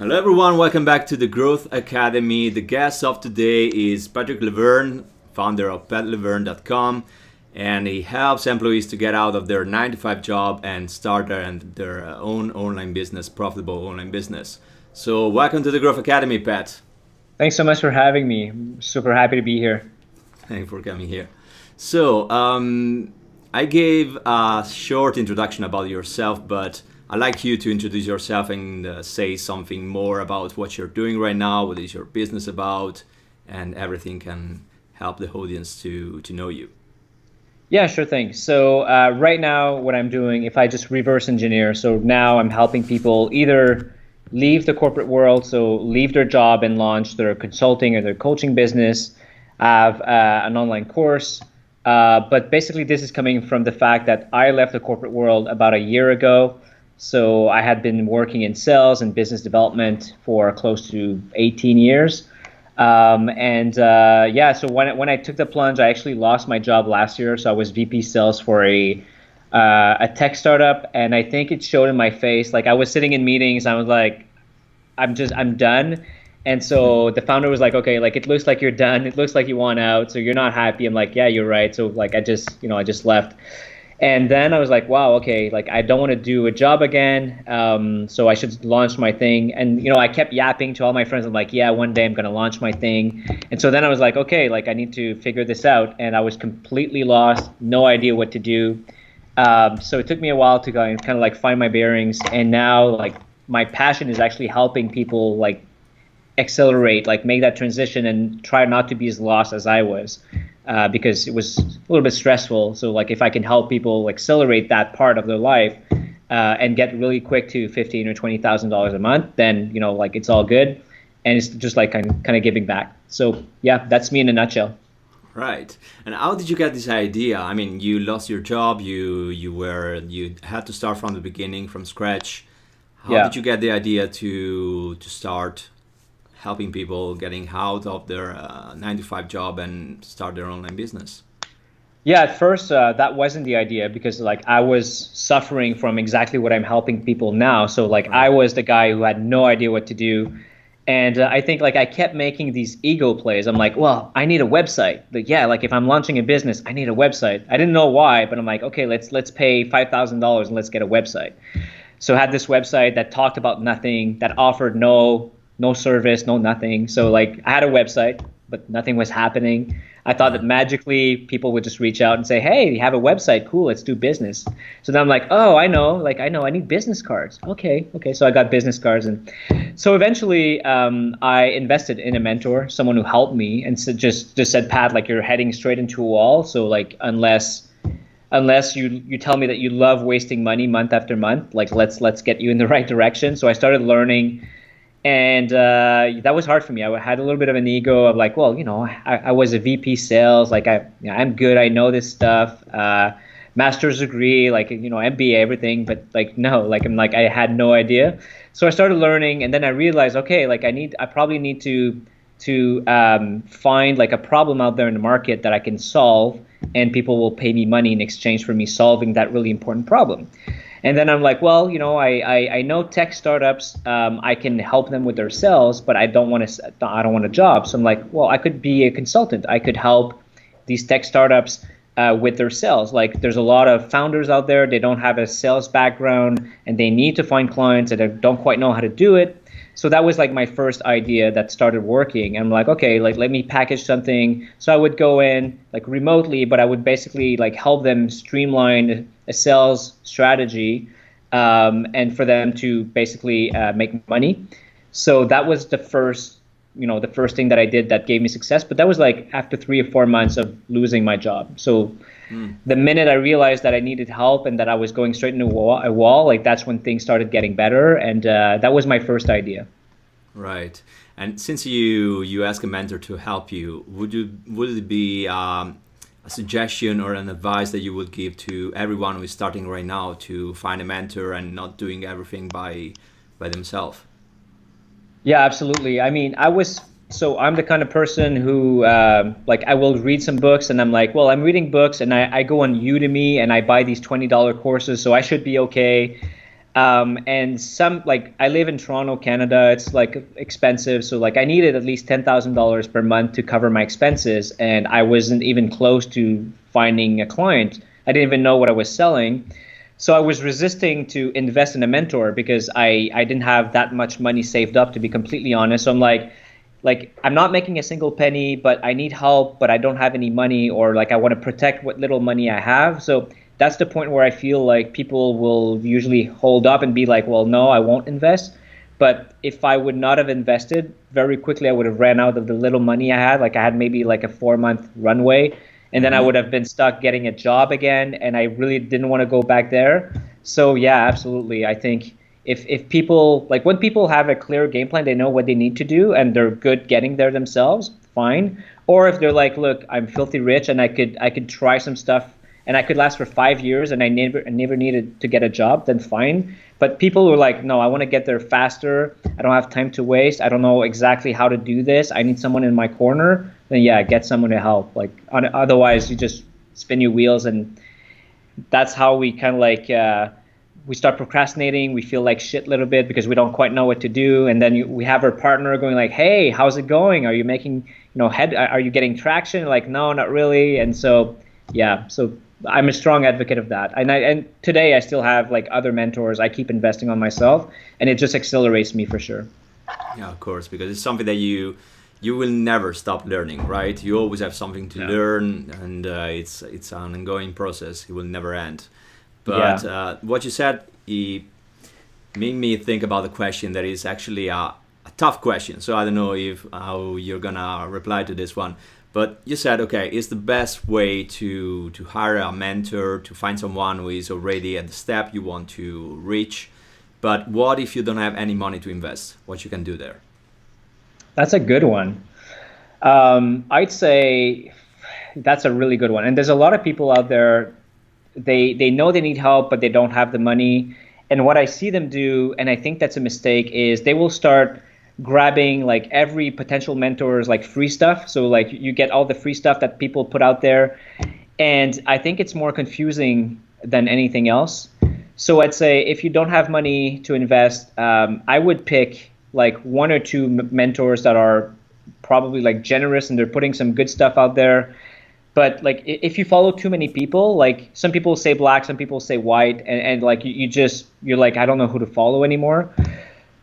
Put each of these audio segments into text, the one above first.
Hello everyone, welcome back to the Growth Academy. The guest of today is Patrick Lavergne, founder of patlavergne.com, and he helps employees to get out of their 9 to 5 job and start their own online business, profitable online business. So welcome to the Growth Academy, Pat. Thanks so much for having me. I'm super happy to be here. Thanks for coming here. So I gave a short introduction about yourself, but I'd like you to introduce yourself and say something more about what you're doing right now, what is your business about, and everything can help the audience to know you. Yeah, sure thing. So right now what I'm doing, if I just reverse engineer, so now I'm helping people either leave the corporate world, so leave their job and launch their consulting or their coaching business, have an online course. But basically this is coming from the fact that I left the corporate world about a year ago. So I had been working in sales and business development for close to 18 years. So when I took the plunge, I actually lost my job last year. So I was VP sales for a tech startup. And I think it showed in my face. Like I was sitting in meetings, I was like, I'm done. And so the founder was like, okay, like it looks like you're done. It looks like you want out. So you're not happy. I'm like, yeah, you're right. So like I just left. And then I was like, wow, okay, like I don't want to do a job again, so I should launch my thing. And I kept yapping to all my friends. I'm like, yeah, one day I'm going to launch my thing. And so then I was like, okay, like I need to figure this out. And I was completely lost, no idea what to do. So it took me a while to kind of like find my bearings. And now like my passion is actually helping people like accelerate, like make that transition and try not to be as lost as I was. Because it was a little bit stressful. So like if I can help people accelerate that part of their life and get really quick to $15,000 or $20,000 a month, then like it's all good, and it's just like kind of giving back. So yeah, that's me in a nutshell. Right. And how did you get this idea? I mean, you lost your job. You had to start from the beginning, from scratch. How did you get the idea to start helping people getting out of their 9 to 5 job and start their online business? Yeah, at first that wasn't the idea, because like I was suffering from exactly what I'm helping people now. So like I was the guy who had no idea what to do. And I think like I kept making these ego plays. I'm like, well, I need a website. Like, yeah, like if I'm launching a business, I need a website. I didn't know why, but I'm like, okay, let's pay $5,000 and let's get a website. So I had this website that talked about nothing, that offered no service, no nothing. So like I had a website, but nothing was happening. I thought that magically people would just reach out and say, hey, you have a website, cool, let's do business. So then I'm like, oh, I know, I need business cards. Okay. So I got business cards. And so eventually I invested in a mentor, someone who helped me, and so just said, Pat, like you're heading straight into a wall. So like unless you tell me that you love wasting money month after month, like let's get you in the right direction. So I started learning. And that was hard for me. I had a little bit of an ego of like, well, I was a VP sales, like I'm good, I know this stuff, master's degree, like MBA, everything, but like no, like I had no idea. So I started learning, and then I realized, okay, like I probably need to find like a problem out there in the market that I can solve, and people will pay me money in exchange for me solving that really important problem. And then I'm like, well, I know tech startups. I can help them with their sales, but I don't want a job. So I'm like, well, I could be a consultant. I could help these tech startups with their sales. Like, there's a lot of founders out there. They don't have a sales background, and they need to find clients, and they don't quite know how to do it. So that was like my first idea that started working. I'm like, okay, like let me package something. So I would go in like remotely, but I would basically like help them streamline a sales strategy, and for them to basically make money. So that was the first thing that I did that gave me success. But that was like after 3 or 4 months of losing my job. So the minute I realized that I needed help and that I was going straight into a wall, like that's when things started getting better. And that was my first idea. Right. And since you ask a mentor to help you, would it be a suggestion or an advice that you would give to everyone who is starting right now to find a mentor and not doing everything by themselves? Yeah, absolutely. I mean, I'm the kind of person who, like, I will read some books and I'm like, well, I'm reading books, and I go on Udemy and I buy these $20 courses, so I should be okay. And some like I live in Toronto, Canada. It's like expensive, so like I needed at least $10,000 per month to cover my expenses, and I wasn't even close to finding a client. I didn't even know what I was selling, so I was resisting to invest in a mentor because I didn't have that much money saved up, to be completely honest. So I'm like I'm not making a single penny, but I need help, but I don't have any money, or like I want to protect what little money I have. So that's the point where I feel like people will usually hold up and be like, well, no, I won't invest. But if I would not have invested, very quickly I would have ran out of the little money I had. Like I had maybe like a 4 month runway, and then I would Mm-hmm. have been stuck getting a job again, and I really didn't want to go back there. So yeah, absolutely. I think if people like when people have a clear game plan, they know what they need to do and they're good getting there themselves, fine. Or if they're like, look, I'm filthy rich and I could try some stuff and I could last for 5 years and I never needed to get a job, then fine. But people who are like, no, I want to get there faster. I don't have time to waste. I don't know exactly how to do this. I need someone in my corner. Then yeah, get someone to help. Like otherwise, you just spin your wheels, and that's how we kind of like we start procrastinating. We feel like shit a little bit because we don't quite know what to do, and then we have our partner going like, "Hey, how's it going? Are you making head? Are you getting traction?" Like, no, not really. And so yeah, so I'm a strong advocate of that. And today I still have like other mentors. I keep investing on myself, and it just accelerates me for sure. Yeah, of course, because it's something that you will never stop learning, right? You always have something to Yeah. learn, and it's an ongoing process. It will never end. But Yeah. what you said, it made me think about the question that is actually a tough question. So I don't know if how you're gonna reply to this one. But you said, okay, is the best way to hire a mentor, to find someone who is already at the step you want to reach. But what if you don't have any money to invest? What you can do there? That's a good one. I'd say that's a really good one. And there's a lot of people out there, they know they need help, but they don't have the money. And what I see them do, and I think that's a mistake, is they will start grabbing like every potential mentor's like free stuff. So like you get all the free stuff that people put out there. And I think it's more confusing than anything else. So I'd say if you don't have money to invest, I would pick like one or two mentors that are probably like generous and they're putting some good stuff out there. But like if you follow too many people, like some people say black, some people say white, and like you're like, I don't know who to follow anymore.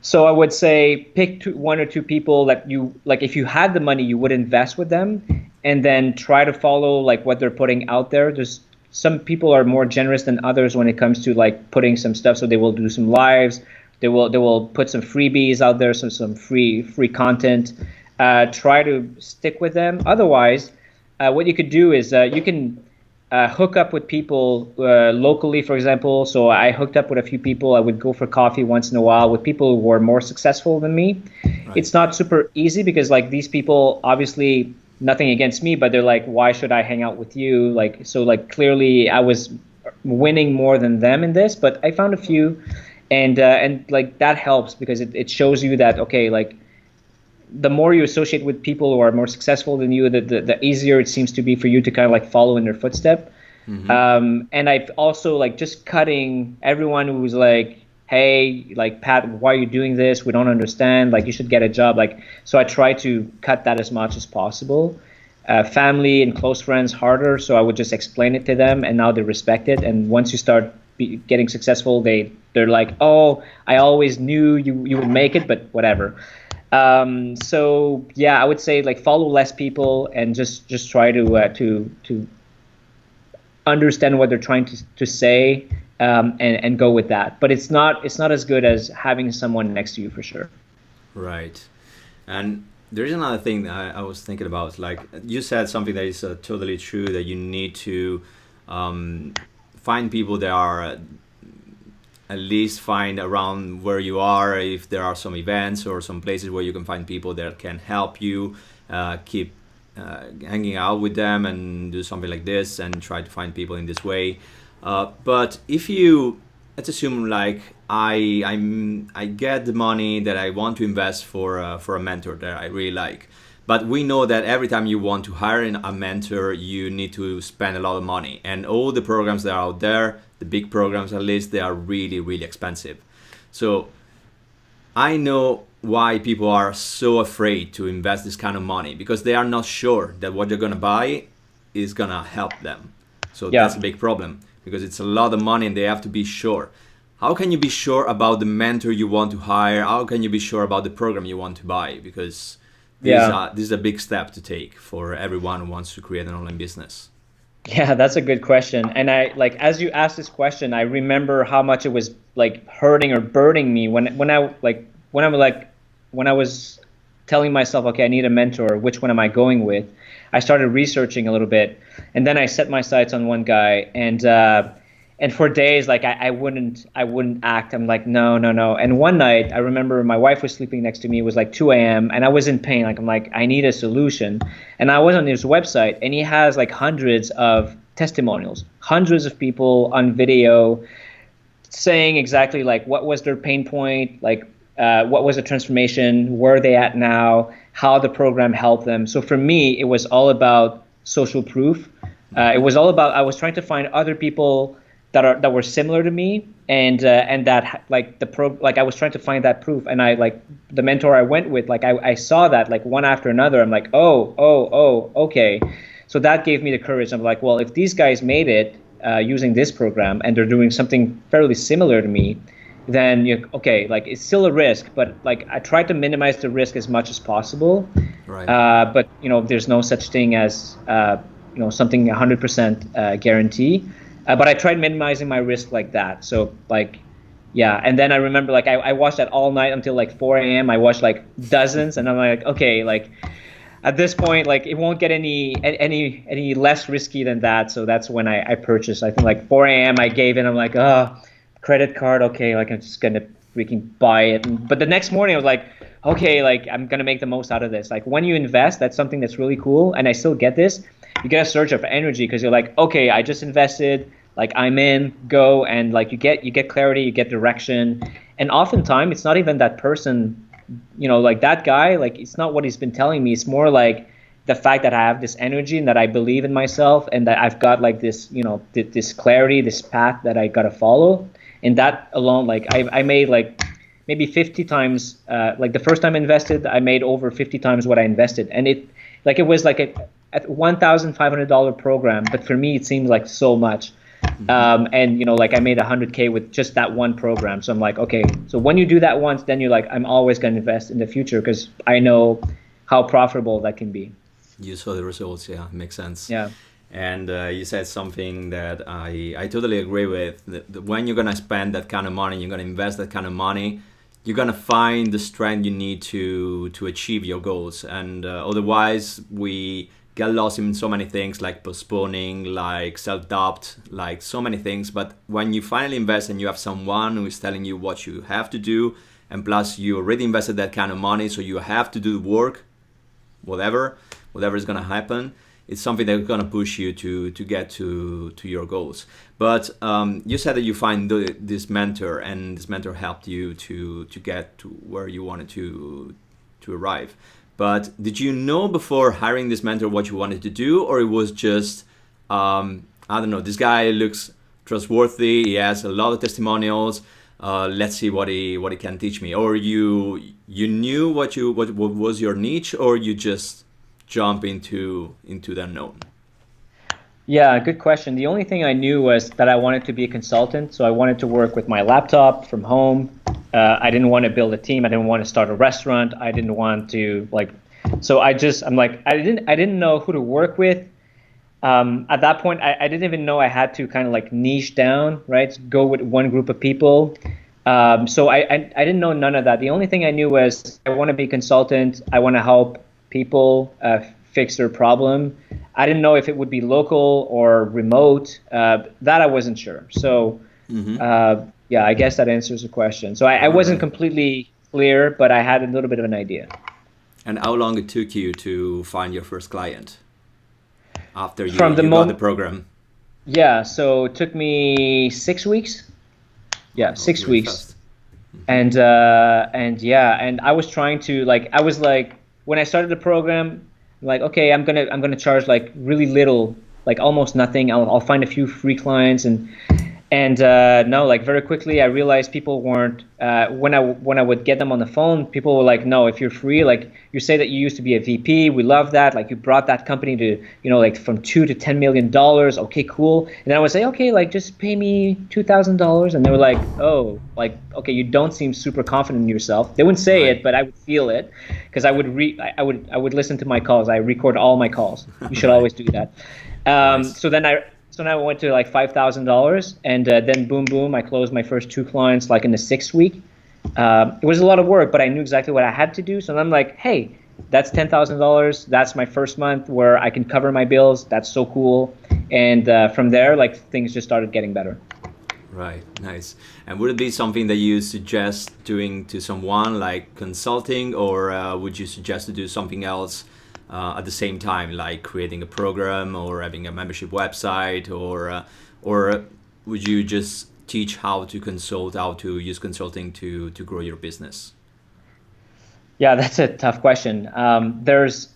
So I would say pick one or two people that you like. If you had the money, you would invest with them, and then try to follow like what they're putting out there. There's some people are more generous than others when it comes to like putting some stuff. So they will do some lives. They will put some freebies out there, some free content. Try to stick with them. Otherwise, what you could do is you can hook up with people locally, for example. So I hooked up with a few people. I would go for coffee once in a while with people who were more successful than me. Right. It's not super easy because like these people, obviously nothing against me, but they're like, why should I hang out with you? Like, so like clearly I was winning more than them in this, but I found a few, and like that helps because it shows you that okay, like the more you associate with people who are more successful than you, the easier it seems to be for you to kind of like follow in their footstep. Mm-hmm. And I've also like just cutting everyone who's like, hey, like Pat, why are you doing this? We don't understand. Like you should get a job. Like so, I try to cut that as much as possible. Family and close friends harder, so I would just explain it to them, and now they respect it. And once you start getting successful, they're like, oh, I always knew you would make it, but whatever. So yeah, I would say like follow less people and just try to understand what they're trying to say, and go with that. But it's not as good as having someone next to you for sure. Right. And there's another thing that I was thinking about. Like you said something that is totally true, that you need to find people that are at least find around where you are, if there are some events or some places where you can find people that can help you keep hanging out with them and do something like this and try to find people in this way. But if you, let's assume like I get the money that I want to invest for a mentor that I really like. But we know that every time you want to hire a mentor, you need to spend a lot of money, and all the programs that are out there the big programs at least, they are really, really expensive. So I know why people are so afraid to invest this kind of money, because they are not sure that what they're going to buy is going to help them. So Yeah. that's a big problem, because it's a lot of money and they have to be sure. How can you be sure about the mentor you want to hire? How can you be sure about the program you want to buy? Because this is a big step to take for everyone who wants to create an online business. Yeah, that's a good question. And I like, as you asked this question, I remember how much it was like hurting or burning me when I was telling myself, okay, I need a mentor. Which one am I going with? I started researching a little bit, and then I set my sights on one guy, and for days, like I wouldn't act. I'm like, no, no, no. And one night, I remember my wife was sleeping next to me. It was like 2 a.m. and I was in pain. Like I'm like, I need a solution. And I was on his website, and he has like hundreds of testimonials, hundreds of people on video saying exactly like what was their pain point, like what was the transformation, where are they at now, how the program helped them. So for me, it was all about social proof. It was all about, I was trying to find other people that were similar to me, and that like I was trying to find that proof. And I like the mentor I went with, like I saw that like one after another. I'm like, oh, okay. So that gave me the courage. I'm like, well, if these guys made it using this program and they're doing something fairly similar to me, then okay, like it's still a risk, but like I tried to minimize the risk as much as possible. Right. But there's no such thing as something 100% guarantee. But I tried minimizing my risk like that. So like, yeah. And then I remember like I watched that all night until like 4 a.m. I watched like dozens, and I'm like, okay, like at this point, like it won't get any less risky than that. So that's when I purchased. I think like 4 a.m. I gave in. I'm like, credit card. Okay, like I'm just gonna freaking buy it. But the next morning I was like, okay, like I'm gonna make the most out of this. Like when you invest, that's something that's really cool. And I still get this. You get a surge of energy because you're like, okay, I just invested. Like I'm in, go, and like you get clarity, you get direction. And oftentimes it's not even that person, like that guy, like it's not what he's been telling me. It's more like the fact that I have this energy and that I believe in myself and that I've got like this, this clarity, this path that I got to follow. And that alone, like I made like maybe 50 times, like the first time I invested, I made over 50 times what I invested. And it was like a $1,500 program, but for me, it seemed like so much. And like I made 100K with just that one program. So I'm like, okay, so when you do that once, then you're like, I'm always going to invest in the future because I know how profitable that can be. You saw the results. Yeah, makes sense. Yeah. And you said something that I totally agree with. That when you're going to spend that kind of money, you're going to invest that kind of money, you're going to find the strength you need to achieve your goals. And otherwise, we get lost in so many things like postponing, like self-doubt, like so many things. But when you finally invest and you have someone who is telling you what you have to do, and plus you already invested that kind of money, so you have to do the work, whatever is going to happen, it's something that's going to push you to get to your goals. But you said that you find this mentor, and this mentor helped you to get to where you wanted to arrive. But did you know before hiring this mentor what you wanted to do, or it was just, I don't know, this guy looks trustworthy, he has a lot of testimonials, let's see what he can teach me? Or you knew what was your niche, or you just jump into the unknown? Yeah, good question. The only thing I knew was that I wanted to be a consultant, so I wanted to work with my laptop from home. I didn't want to build a team. I didn't want to start a restaurant. I didn't want to so I didn't know who to work with. At that point, I didn't even know I had to kind of like niche down, right? Go with one group of people. So I didn't know none of that. The only thing I knew was I want to be a consultant. I want to help people fix their problem. I didn't know if it would be local or remote. That I wasn't sure. So yeah, I guess that answers the question. So I wasn't completely clear, but I had a little bit of an idea. And how long it took you to find your first client after you got the program? Yeah, so it took me 6 weeks. Yeah, 6 really weeks. Fast. And yeah, and I was trying to when I started the program, like, okay, I'm gonna charge like really little, like almost nothing. I'll find a few free clients, and And no, like very quickly, I realized people weren't. When I would get them on the phone, people were like, "No, if you're free, like you say that you used to be a VP, we love that. Like you brought that company to, like from $2 to $10 million. Okay, cool." And then I would say, "Okay, like just pay me $2,000." And they were like, "Oh, like okay, you don't seem super confident in yourself." They wouldn't say Right. it, but I would feel it because I would listen to my calls. I record all my calls. You should Right. always do that. Wise. So now I went to like $5,000, and then boom, boom, I closed my first two clients like in the 6th week. It was a lot of work, but I knew exactly what I had to do. So then I'm like, hey, that's $10,000. That's my first month where I can cover my bills. That's so cool. And from there, like things just started getting better. Right, nice. And would it be something that you suggest doing to someone like consulting, or would you suggest to do something else at the same time, like creating a program or having a membership website, or would you just teach how to consult, how to use consulting to grow your business? Yeah, that's a tough question. There's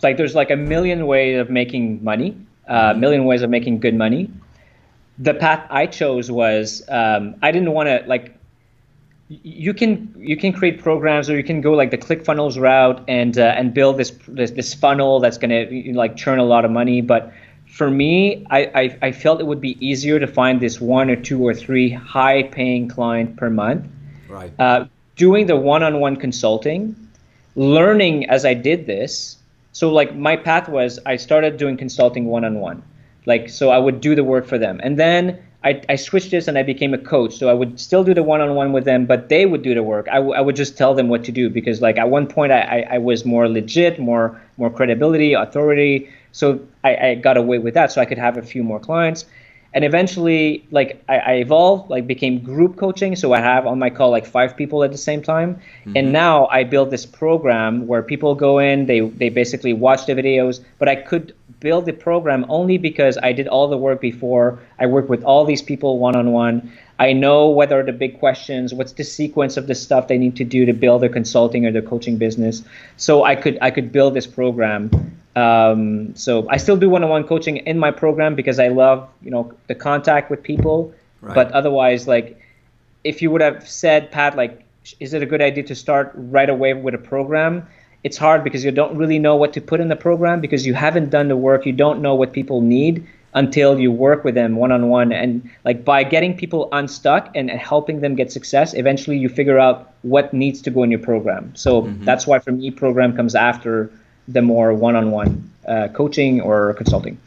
like a million ways of making money, a Mm-hmm. million ways of making good money. The path I chose was I didn't want to like you can create programs, or you can go like the ClickFunnels route and build this funnel that's going to like churn a lot of money. But for me, I felt it would be easier to find this one or two or three high paying client per month, Right. doing the one-on-one consulting, learning as I did this. So like my path was I started doing consulting one-on-one. Like so I would do the work for them. And then I switched this and I became a coach. So I would still do the one-on-one with them, but they would do the work. I would just tell them what to do because like at one point I was more legit, more credibility, authority. So I got away with that so I could have a few more clients. And eventually, like I evolved, like became group coaching. So I have on my call like 5 people at the same time. And Mm-hmm. now I build this program where people go in, they basically watch the videos, but I could build the program only because I did all the work before. I work with all these people one on one. I know what are the big questions, what's the sequence of the stuff they need to do to build their consulting or their coaching business. So I could build this program. So I still do one-on-one coaching in my program because I love, the contact with people. Right. But otherwise, like, if you would have said, Pat, like, is it a good idea to start right away with a program? It's hard because you don't really know what to put in the program because you haven't done the work. You don't know what people need until you work with them one-on-one. And like by getting people unstuck and helping them get success, eventually you figure out what needs to go in your program. So Mm-hmm. that's why for me, program comes after the more one-on-one coaching or consulting.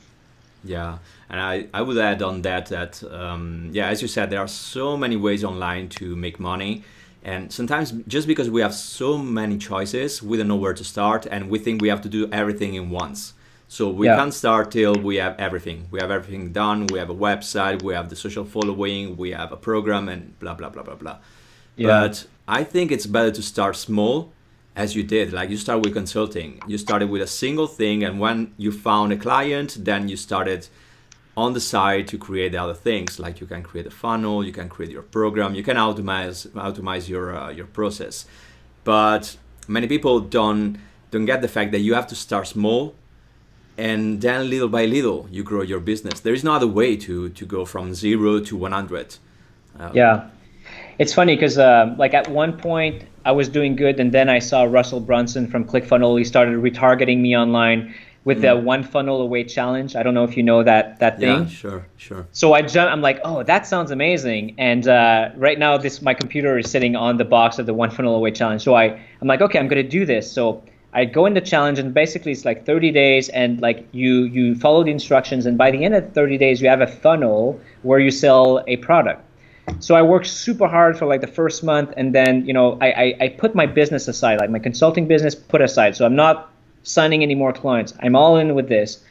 Yeah, and I would add on that yeah, as you said, there are so many ways online to make money, and sometimes just because we have so many choices, we don't know where to start, and we think we have to do everything in once. So we Yeah. can't start till we have everything. We have everything done. We have a website. We have the social following. We have a program, and blah blah blah blah blah. Yeah. But I think it's better to start small, as you did. Like you start with consulting. You started with a single thing, and when you found a client, then you started on the side to create the other things. Like you can create a funnel, you can create your program, you can automate your process. But many people don't get the fact that you have to start small, and then little by little you grow your business. There is no other way to go from 0 to 100. Yeah. It's funny because like at one point I was doing good, and then I saw Russell Brunson from ClickFunnels. He started retargeting me online with the one funnel away challenge. I don't know if you know that Yeah, thing. sure. So I'm like, oh, that sounds amazing. And right now, my computer is sitting on the box of the one funnel away challenge. So I'm like, okay, I'm gonna do this. So I go in the challenge, and basically it's like 30 days, and like you follow the instructions, and by the end of 30 days, you have a funnel where you sell a product. So I worked super hard for like the first month, and then I put my business aside, like my consulting business put aside. So I'm not signing any more clients. I'm all in with this.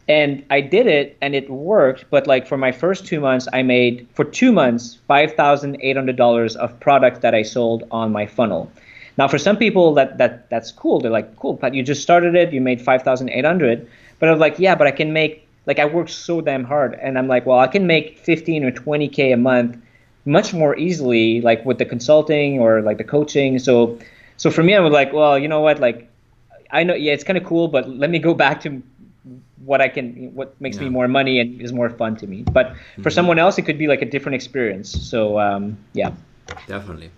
And I did it, and it worked. But like for my first 2 months, I made for 2 months $5,800 of product that I sold on my funnel. Now, for some people, that's cool. They're like, cool, but you just started it, you made 5,800. But I'm like, yeah, but I can make, like, I worked so damn hard, and I'm like, well, I can make 15 or 20K a month much more easily, like with the consulting or like the coaching. So for me, I was like, well, you know what, like I know, yeah, it's kind of cool, but let me go back to what makes me more money and is more fun to me. But for someone else, it could be like a different experience. So yeah. Definitely.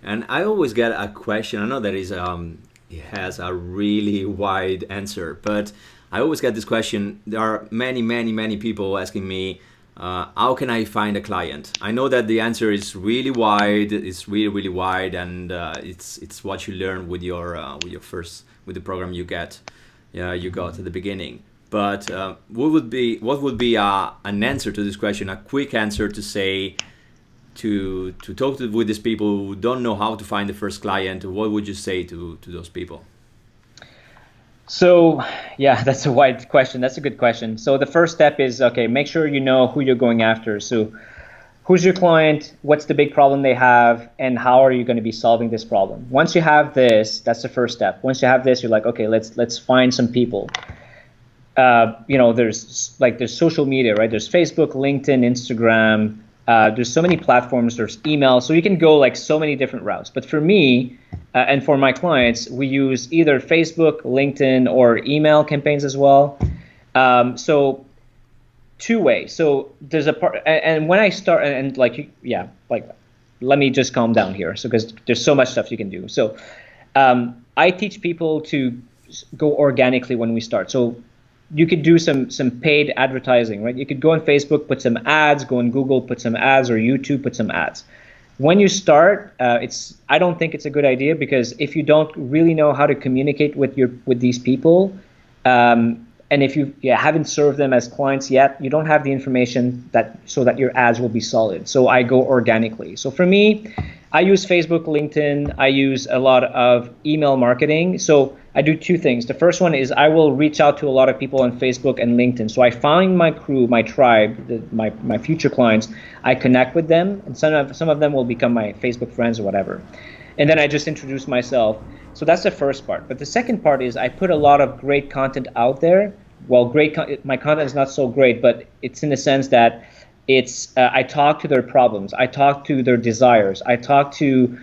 And I always get a question. I know that it has a really wide answer, but I always get this question. There are many people asking me, how can I find a client? I know that the answer is really wide. It's really wide, and it's what you learn with with the program you got at the beginning. But what would be an answer to this question? A quick answer to say, to talk with these people who don't know how to find the first client. What would you say to those people? So yeah, that's a wide question. That's a good question. So the first step is, okay, make sure you know who you're going after. So who's your client? What's the big problem they have? And how are you going to be solving this problem? Once you have this, that's the first step. Once you have this, you're like, okay, let's find some people. There's social media, right? There's Facebook, LinkedIn, Instagram. There's so many platforms. There's email. So you can go like so many different routes. But for me, and for my clients, we use either Facebook, LinkedIn, or email campaigns as well. So two-way. So there's a part, and when I start, and let me just calm down here, so because there's so much stuff you can do. So I teach people to go organically when we start. So you could do some paid advertising, right? You could go on Facebook, put some ads, go on Google, put some ads, or YouTube, put some ads. When you start, I don't think it's a good idea, because if you don't really know how to communicate with these people, and if you haven't served them as clients yet, you don't have the information so that your ads will be solid. So I go organically. So for me, I use Facebook, LinkedIn. I use a lot of email marketing. So I do two things. The first one is I will reach out to a lot of people on Facebook and LinkedIn. So I find my crew, my tribe, my future clients. I connect with them, and some of them will become my Facebook friends or whatever. And then I just introduce myself. So that's the first part. But the second part is I put a lot of great content out there. Well, my content is not so great, but it's in the sense that I talk to their problems. I talk to their desires. I talk to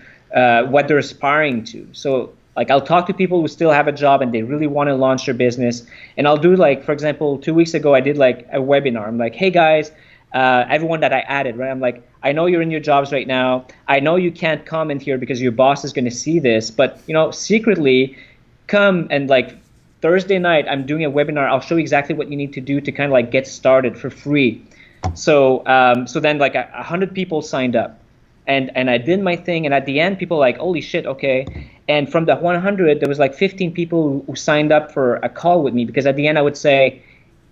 what they're aspiring to. So like I'll talk to people who still have a job and they really want to launch their business. And I'll do, like, for example, 2 weeks ago, I did like a webinar. I'm like, hey guys, everyone that I added, right? I'm like, I know you're in your jobs right now. I know you can't comment here because your boss is going to see this, but secretly come, and like Thursday night, I'm doing a webinar. I'll show you exactly what you need to do to kind of like get started for free. So then like 100 people signed up, and I did my thing. And at the end, people were like, holy shit, okay. And from the 100, there was like 15 people who signed up for a call with me, because at the end I would say,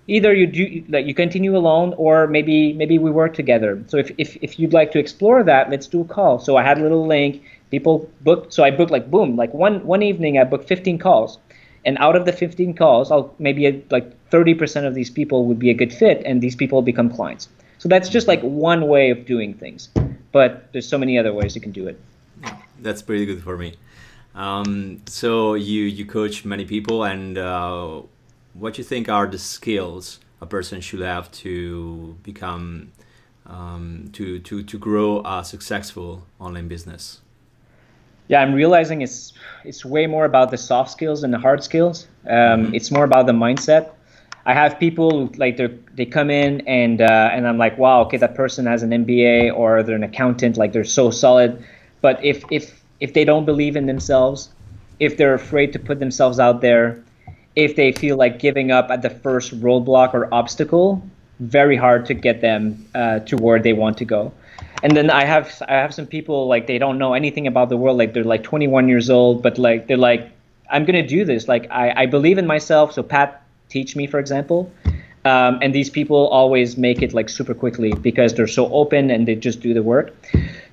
either you continue alone, or maybe we work together. So if you'd like to explore that, let's do a call. So I had a little link. People booked. So I booked like boom, like one evening I booked 15 calls. And out of the 15 calls, like 30% of these people would be a good fit, and these people become clients. So that's just like one way of doing things, but there's so many other ways you can do it. That's pretty good for me. So you coach many people, and what do you think are the skills a person should have to become to grow a successful online business? Yeah, I'm realizing it's way more about the soft skills than the hard skills. It's more about the mindset. I have people who, like, they come in and I'm like, wow, okay, that person has an MBA or they're an accountant, like they're so solid. But if they don't believe in themselves, if they're afraid to put themselves out there, if they feel like giving up at the first roadblock or obstacle, very hard to get them to where they want to go. And then I have some people, like, they don't know anything about the world, like they're like 21 years old, but like they're like, I'm gonna do this. Like I believe in myself. So Pat, teach me, for example. And these people always make it like super quickly because they're so open and they just do the work.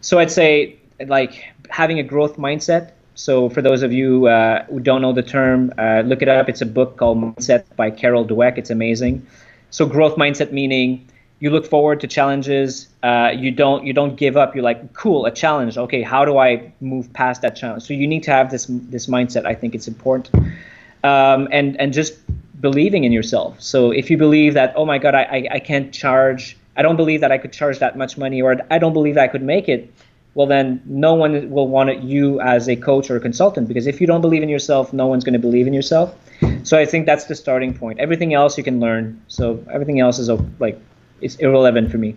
So I'd say like having a growth mindset. So for those of you who don't know the term, look it up. It's a book called Mindset by Carol Dweck. It's amazing. So growth mindset meaning you look forward to challenges. You don't give up. You're like, cool, a challenge. Okay, how do I move past that challenge? So you need to have this mindset. I think it's important. And just believing in yourself. So if you believe that, oh my God, I can't charge, I don't believe that I could charge that much money, or I don't believe that I could make it, well then no one will want you as a coach or a consultant, because if you don't believe in yourself, no one's going to believe in yourself. So I think that's the starting point. Everything else you can learn. So everything else is like, it's irrelevant for me.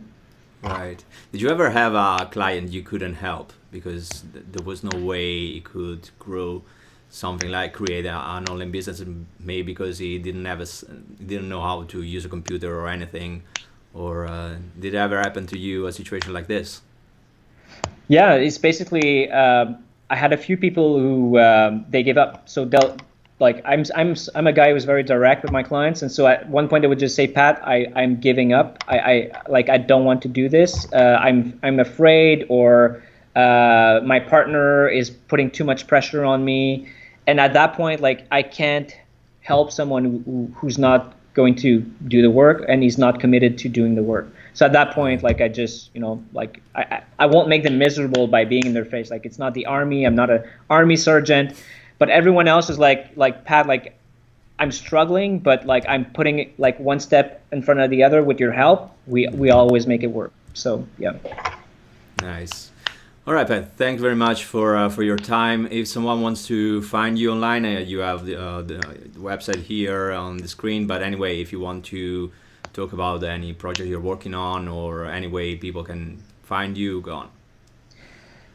Right. Did you ever have a client you couldn't help because there was no way you could grow something like create an online business, maybe because he didn't have didn't know how to use a computer or anything, or did it ever happen to you a situation like this? Yeah, it's basically I had a few people who they gave up. So they'll like I'm a guy who's very direct with my clients, and so at one point they would just say, Pat, I'm giving up. I don't want to do this. I'm afraid, or my partner is putting too much pressure on me, and at that point, like I can't help someone who's not going to do the work and he's not committed to doing the work. So at that point, like I just, like I won't make them miserable by being in their face. Like it's not the army. I'm not an army sergeant, but everyone else is like Pat, like I'm struggling, but like I'm putting it like one step in front of the other. With your help, we always make it work. So yeah. Nice. All right, Pat. Thanks very much for your time. If someone wants to find you online, you have the website here on the screen. But anyway, if you want to talk about any project you're working on or any way people can find you, go on.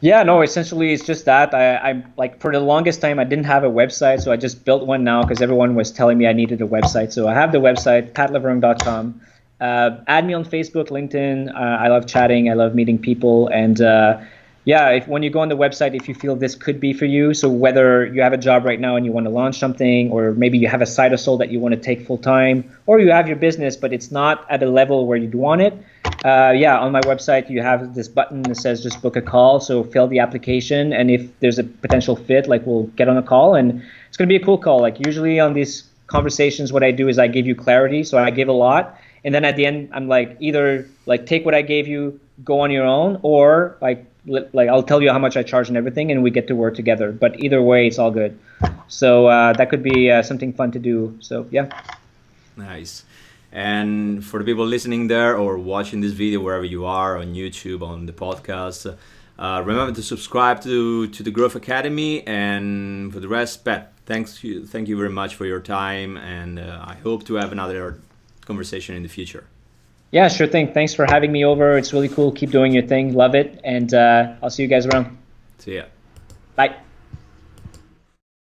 Yeah, no, essentially it's just that I like for the longest time I didn't have a website, so I just built one now because everyone was telling me I needed a website. So I have the website, patlavergne.com. Add me on Facebook, LinkedIn. I love chatting. I love meeting people. And yeah, when you go on the website, if you feel this could be for you, so whether you have a job right now and you want to launch something, or maybe you have a side hustle that you want to take full time, or you have your business but it's not at a level where you'd want it, yeah, on my website you have this button that says just book a call. So fill the application, and if there's a potential fit, like we'll get on a call, and it's going to be a cool call. Like usually on these conversations, what I do is I give you clarity. So I give a lot, and then at the end I'm like, either like take what I gave you, go on your own, or like I'll tell you how much I charge and everything, and we get to work together. But either way, it's all good. So that could be something fun to do. So yeah. Nice. And for the people listening there or watching this video wherever you are, on YouTube, on the podcast, remember to subscribe to the Growth Academy. And for the rest, Pat, thank you very much for your time, and I hope to have another conversation in the future. Yeah, sure thing. Thanks for having me over. It's really cool. Keep doing your thing. Love it. And I'll see you guys around. See ya. Bye.